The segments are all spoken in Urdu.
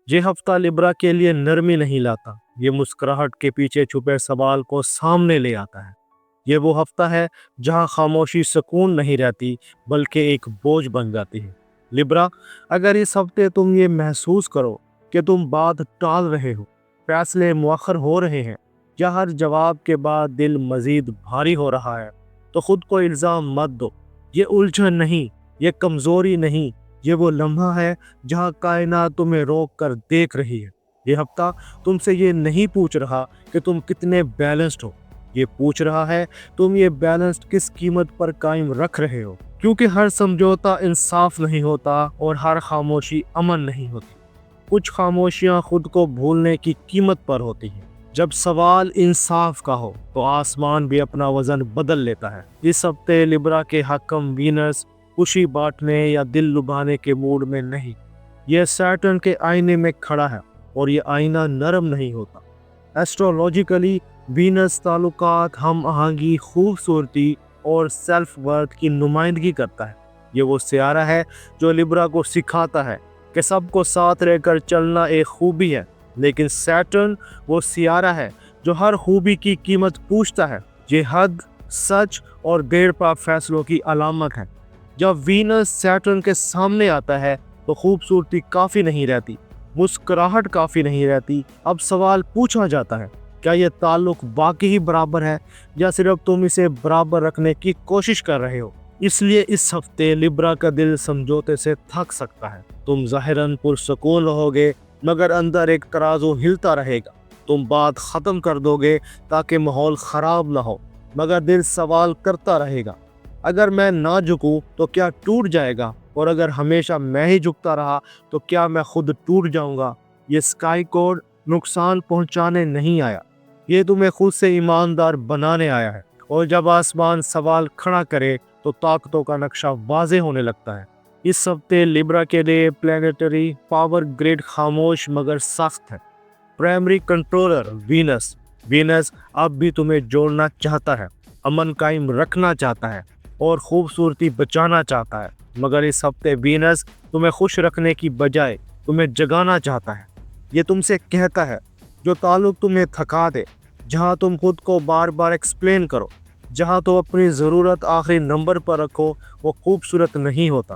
یہ ہفتہ لبرا کے لیے نرمی نہیں لاتا، یہ مسکراہٹ کے پیچھے چھپے سوال کو سامنے لے آتا ہے۔ یہ وہ ہفتہ ہے جہاں خاموشی سکون نہیں رہتی بلکہ ایک بوجھ بن جاتی ہے۔ لبرا، اگر اس ہفتے تم یہ محسوس کرو کہ تم بات ٹال رہے ہو، فیصلے مؤخر ہو رہے ہیں، یا ہر جواب کے بعد دل مزید بھاری ہو رہا ہے، تو خود کو الزام مت دو۔ یہ الجھن نہیں، یہ کمزوری نہیں، یہ وہ لمحہ ہے جہاں کائنات تمہیں روک کر دیکھ رہی ہے۔ یہ ہفتہ تم سے یہ نہیں پوچھ رہا کہ تم کتنے بیلنسڈ ہو، یہ پوچھ رہا ہے تم یہ بیلنس کس قیمت پر قائم رکھ رہے ہو، کیونکہ ہر سمجھوتا انصاف نہیں ہوتا اور ہر خاموشی امن نہیں ہوتی۔ کچھ خاموشیاں خود کو بھولنے کی قیمت پر ہوتی ہیں۔ جب سوال انصاف کا ہو تو آسمان بھی اپنا وزن بدل لیتا ہے۔ اس ہفتے لبرا کے حکم وینس خوشی بانٹنے یا دل لبھانے کے موڈ میں نہیں، یہ سیٹرن کے آئینے میں کھڑا ہے، اور یہ آئینہ نرم نہیں ہوتا۔ ایسٹرولوجیکلی وینس تعلقات، ہم آہنگی، خوبصورتی اور سیلف ورتھ کی نمائندگی کرتا ہے۔ یہ وہ سیارہ ہے جو لبرا کو سکھاتا ہے کہ سب کو ساتھ رہ کر چلنا ایک خوبی ہے، لیکن سیٹرن وہ سیارہ ہے جو ہر خوبی کی قیمت پوچھتا ہے۔ یہ حد، سچ اور دیر پا فیصلوں کی علامت ہے۔ جب وینس سیٹرن کے سامنے آتا ہے تو خوبصورتی کافی نہیں رہتی، مسکراہٹ کافی نہیں رہتی۔ اب سوال پوچھا جاتا ہے، کیا یہ تعلق واقعی برابر ہے یا صرف تم اسے برابر رکھنے کی کوشش کر رہے ہو؟ اس لیے اس ہفتے لبرا کا دل سمجھوتے سے تھک سکتا ہے۔ تم ظاہراً پرسکون رہو گے مگر اندر ایک ترازو ہلتا رہے گا۔ تم بات ختم کر دو گے تاکہ ماحول خراب نہ ہو، مگر دل سوال کرتا رہے گا، اگر میں نہ جھکوں تو کیا ٹوٹ جائے گا؟ اور اگر ہمیشہ میں ہی جھکتا رہا تو کیا میں خود ٹوٹ جاؤں گا؟ یہ اسکائی کوڈ نقصان پہنچانے نہیں آیا، یہ تمہیں خود سے ایماندار بنانے آیا ہے۔ اور جب آسمان سوال کھڑا کرے تو طاقتوں کا نقشہ واضح ہونے لگتا ہے۔ اس ہفتے لبرا کے لیے پلانیٹری پاور گریڈ خاموش مگر سخت ہے۔ پرائمری کنٹرولر وینس اب بھی تمہیں جوڑنا چاہتا ہے، امن قائم رکھنا چاہتا ہے اور خوبصورتی بچانا چاہتا ہے، مگر اس ہفتے وینس تمہیں خوش رکھنے کی بجائے تمہیں جگانا چاہتا ہے۔ یہ تم سے کہتا ہے، جو تعلق تمہیں تھکا دے، جہاں تم خود کو بار بار ایکسپلین کرو، جہاں تم اپنی ضرورت آخری نمبر پر رکھو، وہ خوبصورت نہیں ہوتا،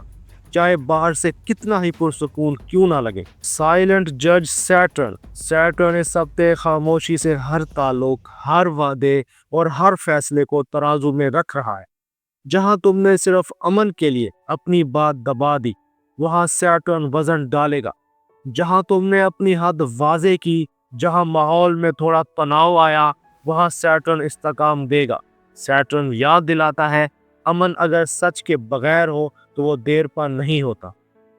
چاہے باہر سے کتنا ہی پرسکون کیوں نہ لگے۔ سائلنٹ جج سیٹرن اس ہفتے خاموشی سے ہر تعلق، ہر وعدے اور ہر فیصلے کو ترازو میں رکھ رہا ہے۔ جہاں تم نے صرف امن کے لیے اپنی بات دبا دی، وہاں سیٹرن وزن ڈالے گا۔ جہاں تم نے اپنی حد واضح کی، جہاں ماحول میں تھوڑا تناؤ آیا، وہاں سیٹرن استحکام دے گا۔ سیٹرن یاد دلاتا ہے، امن اگر سچ کے بغیر ہو تو وہ دیر پا نہیں ہوتا۔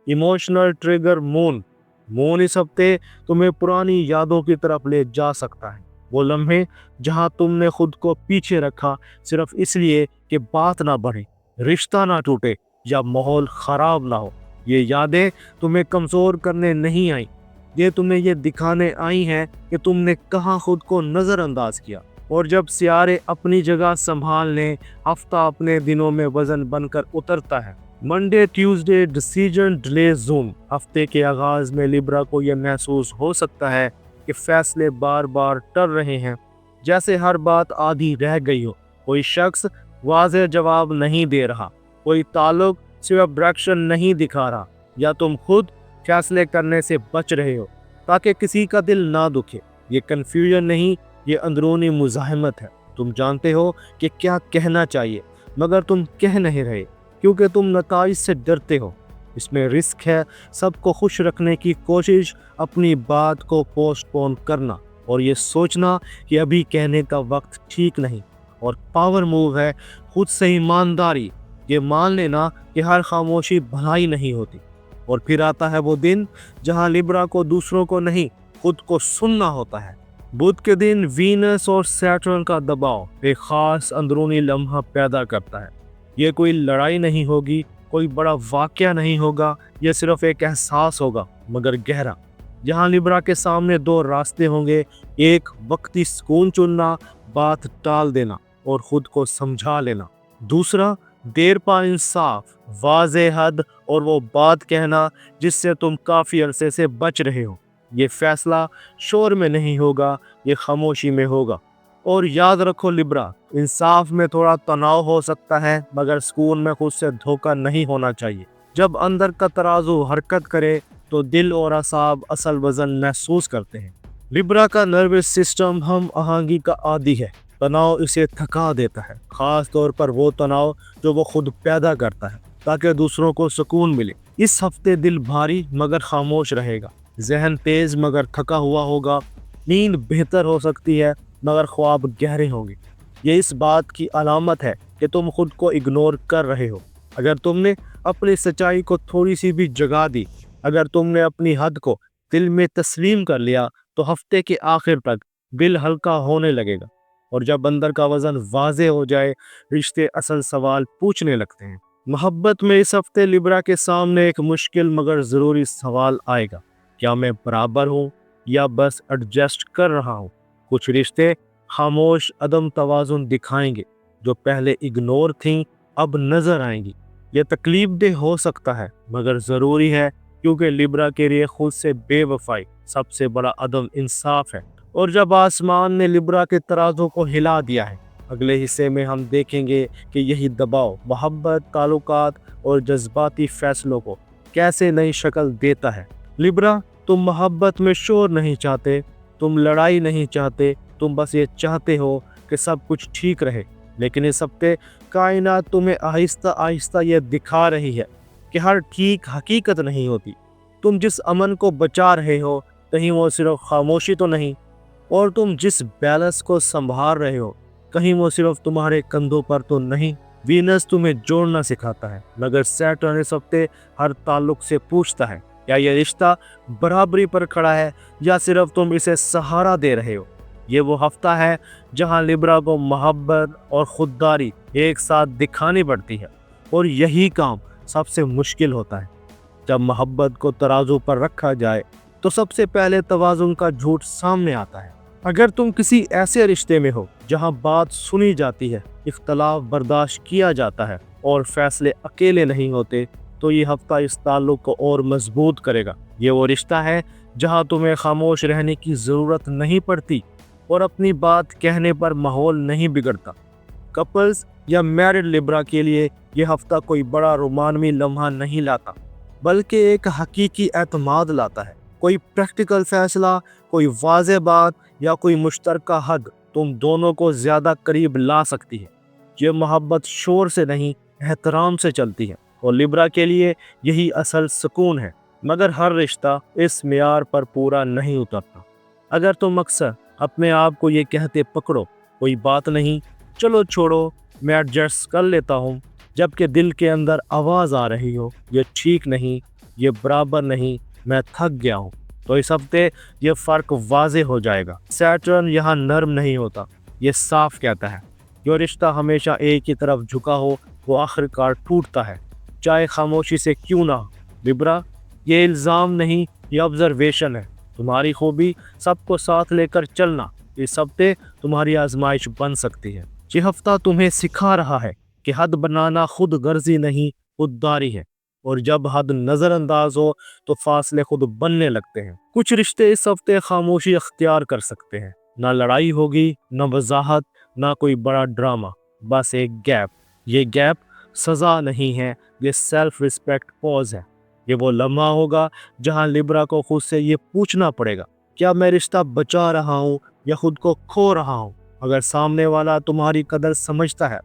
ایموشنل ٹریگر مون اس ہفتے تمہیں پرانی یادوں کی طرف لے جا سکتا ہے۔ وہ لمحے جہاں تم نے خود کو پیچھے رکھا صرف اس لیے کہ بات نہ بڑھے، رشتہ نہ ٹوٹے یا ماحول خراب نہ ہو۔ یہ یادیں تمہیں کمزور کرنے نہیں آئیں، یہ تمہیں یہ دکھانے آئی ہیں کہ تم نے کہاں خود کو نظر انداز کیا۔ اور جب سیارے اپنی جگہ سنبھال لیں، ہفتہ اپنے دنوں میں وزن بن کر اترتا ہے۔ Monday Tuesday decision delay zone. ہفتے کے آغاز میں لبرا کو یہ محسوس ہو سکتا ہے کہ فیصلے بار بار ٹل رہے ہیں، جیسے ہر بات آدھی رہ گئی ہو۔ کوئی شخص واضح جواب نہیں دے رہا، کوئی تعلق صرف ڈائریکشن نہیں دکھا رہا، یا تم خود فیصلے کرنے سے بچ رہے ہو تاکہ کسی کا دل نہ دکھے۔ یہ کنفیوژن نہیں، یہ اندرونی مزاحمت ہے۔ تم جانتے ہو کہ کیا کہنا چاہیے مگر تم کہہ نہیں رہے کیونکہ تم نتائج سے ڈرتے ہو۔ اس میں رسک ہے، سب کو خوش رکھنے کی کوشش، اپنی بات کو پوسٹ پون کرنا اور یہ سوچنا کہ ابھی کہنے کا وقت ٹھیک نہیں۔ اور پاور موو ہے خود سے ایمانداری، یہ مان لینا کہ ہر خاموشی بھلائی نہیں ہوتی۔ اور پھر آتا ہے وہ دن جہاں لبرا کو دوسروں کو نہیں، خود کو سننا ہوتا ہے۔ بدھ کے دن وینس اور سیٹرن کا دباؤ ایک خاص اندرونی لمحہ پیدا کرتا ہے۔ یہ کوئی لڑائی نہیں ہوگی، کوئی بڑا واقعہ نہیں ہوگا، یہ صرف ایک احساس ہوگا مگر گہرا، جہاں لبرا کے سامنے دو راستے ہوں گے، ایک وقتی سکون چننا، بات ٹال دینا اور خود کو سمجھا لینا، دوسرا دیر پا انصاف، واضح حد اور وہ بات کہنا جس سے تم کافی عرصے سے بچ رہے ہو۔ یہ فیصلہ شور میں نہیں ہوگا، یہ خاموشی میں ہوگا۔ اور یاد رکھو لبرا، انصاف میں تھوڑا تناؤ ہو سکتا ہے، مگر سکون میں خود سے دھوکہ نہیں ہونا چاہیے۔ جب اندر کا ترازو حرکت کرے تو دل اور اعصاب اصل وزن محسوس کرتے ہیں۔ لبرا کا نروس سسٹم ہم آہنگی کا عادی ہے۔ تناؤ اسے تھکا دیتا ہے، خاص طور پر وہ تناؤ جو وہ خود پیدا کرتا ہے تاکہ دوسروں کو سکون ملے۔ اس ہفتے دل بھاری مگر خاموش رہے گا، ذہن تیز مگر تھکا ہوا ہوگا، نیند بہتر ہو سکتی ہے مگر خواب گہرے ہوں گے۔ یہ اس بات کی علامت ہے کہ تم خود کو اگنور کر رہے ہو۔ اگر تم نے اپنی سچائی کو تھوڑی سی بھی جگہ دی، اگر تم نے اپنی حد کو دل میں تسلیم کر لیا، تو ہفتے کے آخر تک دل ہلکا ہونے لگے گا۔ اور جب اندر کا وزن واضح ہو جائے، رشتے اصل سوال پوچھنے لگتے ہیں۔ محبت میں اس ہفتے لبرا کے سامنے ایک مشکل مگر ضروری سوال آئے گا: کیا میں برابر ہوں یا بس ایڈجسٹ کر رہا ہوں؟ کچھ رشتے خاموش عدم توازن دکھائیں گے، جو پہلے اگنور تھیں اب نظر آئیں گی۔ یہ تکلیف دہ ہو سکتا ہے مگر ضروری ہے، کیونکہ لبرا کے لیے خود سے بے وفائی سب سے بڑا عدم انصاف ہے۔ اور جب آسمان نے لبرا کے ترازو کو ہلا دیا ہے، اگلے حصے میں ہم دیکھیں گے کہ یہی دباؤ محبت، تعلقات اور جذباتی فیصلوں کو کیسے نئی شکل دیتا ہے۔ لبرا، تم محبت میں شور نہیں چاہتے، تم لڑائی نہیں چاہتے، تم بس یہ چاہتے ہو کہ سب کچھ ٹھیک رہے۔ لیکن اس ہفتے کائنات تمہیں آہستہ آہستہ یہ دکھا رہی ہے کہ ہر ٹھیک حقیقت نہیں ہوتی۔ تم جس امن کو بچا رہے ہو، کہیں وہ صرف خاموشی تو نہیں، اور تم جس بیلنس کو سنبھال رہے ہو، کہیں وہ صرف تمہارے کندھوں پر تو نہیں۔ وینس تمہیں جوڑنا سکھاتا ہے، مگر سیٹرن اس ہفتے ہر تعلق سے پوچھتا ہے: کیا یہ رشتہ برابری پر کھڑا ہے یا صرف تم اسے سہارا دے رہے ہو؟ یہ وہ ہفتہ ہے جہاں لبرا کو محبت اور خودداری ایک ساتھ دکھانی پڑتی ہے، اور یہی کام سب سے مشکل ہوتا ہے۔ جب محبت کو ترازو پر رکھا جائے تو سب سے پہلے توازن کا جھوٹ سامنے آتا ہے۔ اگر تم کسی ایسے رشتے میں ہو جہاں بات سنی جاتی ہے، اختلاف برداشت کیا جاتا ہے اور فیصلے اکیلے نہیں ہوتے، تو یہ ہفتہ اس تعلق کو اور مضبوط کرے گا۔ یہ وہ رشتہ ہے جہاں تمہیں خاموش رہنے کی ضرورت نہیں پڑتی اور اپنی بات کہنے پر ماحول نہیں بگڑتا۔ کپلز یا میرڈ لبرا کے لیے یہ ہفتہ کوئی بڑا رومانوی لمحہ نہیں لاتا، بلکہ ایک حقیقی اعتماد لاتا ہے۔ کوئی پریکٹیکل فیصلہ، کوئی واضح بات یا کوئی مشترکہ حد تم دونوں کو زیادہ قریب لا سکتی ہے۔ یہ محبت شور سے نہیں، احترام سے چلتی ہے، اور لبرا کے لیے یہی اصل سکون ہے۔ مگر ہر رشتہ اس معیار پر پورا نہیں اترتا۔ اگر تم اکثر اپنے آپ کو یہ کہتے پکڑو، کوئی بات نہیں، چلو چھوڑو، میں ایڈجسٹ کر لیتا ہوں، جبکہ دل کے اندر آواز آ رہی ہو: یہ ٹھیک نہیں، یہ برابر نہیں، میں تھک گیا ہوں، تو اس ہفتے یہ فرق واضح ہو جائے گا۔ سیٹرن یہاں نرم نہیں ہوتا، یہ صاف کہتا ہے: جو رشتہ ہمیشہ ایک ہی طرف جھکا ہو وہ آخر کار ٹوٹتا ہے، چاہے خاموشی سے کیوں نہ ہو۔ لبرا، یہ الزام نہیں، یہ آبزرویشن ہے۔ تمہاری خوبی سب کو ساتھ لے کر چلنا اس ہفتے تمہاری آزمائش بن سکتی ہے۔ یہ ہفتہ تمہیں سکھا رہا ہے کہ حد بنانا خود غرضی نہیں، خودداری ہے، اور جب حد نظر انداز ہو تو فاصلے خود بننے لگتے ہیں۔ کچھ رشتے اس ہفتے خاموشی اختیار کر سکتے ہیں، نہ لڑائی ہوگی، نہ وضاحت، نہ کوئی بڑا ڈرامہ، بس ایک گیپ۔ یہ گیپ سزا نہیں ہے، یہ سیلف ریسپیکٹ پوز ہے۔ یہ وہ لمحہ ہوگا جہاں لبرا کو خود سے یہ پوچھنا پڑے گا: کیا میں رشتہ بچا رہا ہوں یا خود کو کھو رہا ہوں؟ اگر سامنے والا تمہاری قدر سمجھتا ہے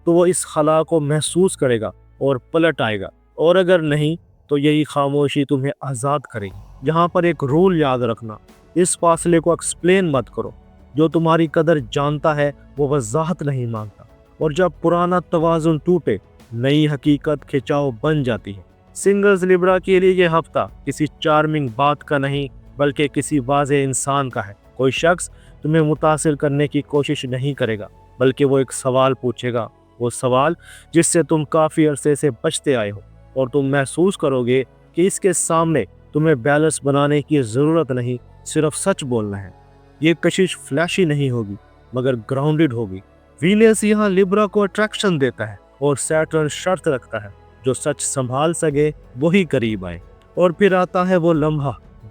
تو وہ اس خلا کو محسوس کرے گا اور پلٹ آئے گا، اور اگر نہیں تو یہی خاموشی تمہیں آزاد کرے گی۔ یہاں پر ایک رول یاد رکھنا: اس فاصلے کو ایکسپلین مت کرو۔ جو تمہاری قدر جانتا ہے وہ وضاحت نہیں مانگتا، اور جب پرانا توازن ٹوٹے، نئی حقیقت کھچاؤ بن جاتی ہے۔ سنگلز لبرا کے لیے یہ ہفتہ کسی چارمنگ بات کا نہیں، بلکہ کسی واضح انسان کا ہے۔ کوئی شخص تمہیں متاثر کرنے کی کوشش نہیں کرے گا، بلکہ وہ ایک سوال پوچھے گا، وہ سوال جس سے تم کافی عرصے سے بچتے آئے ہو، اور تم محسوس کرو گے کہ اس کے سامنے تمہیں بیلنس بنانے کی ضرورت نہیں، صرف سچ بولنا ہے۔ یہ کشش فلیشی نہیں ہوگی مگر گراؤنڈڈ ہوگی۔ وینس یہاں لبرا کو اٹریکشن دیتا ہے، اور سیٹرن شرط رکھتا ہے: جو سچ سنبھال سکے وہی قریب آئے۔ اور پھر آتا ہے وہ لمحہ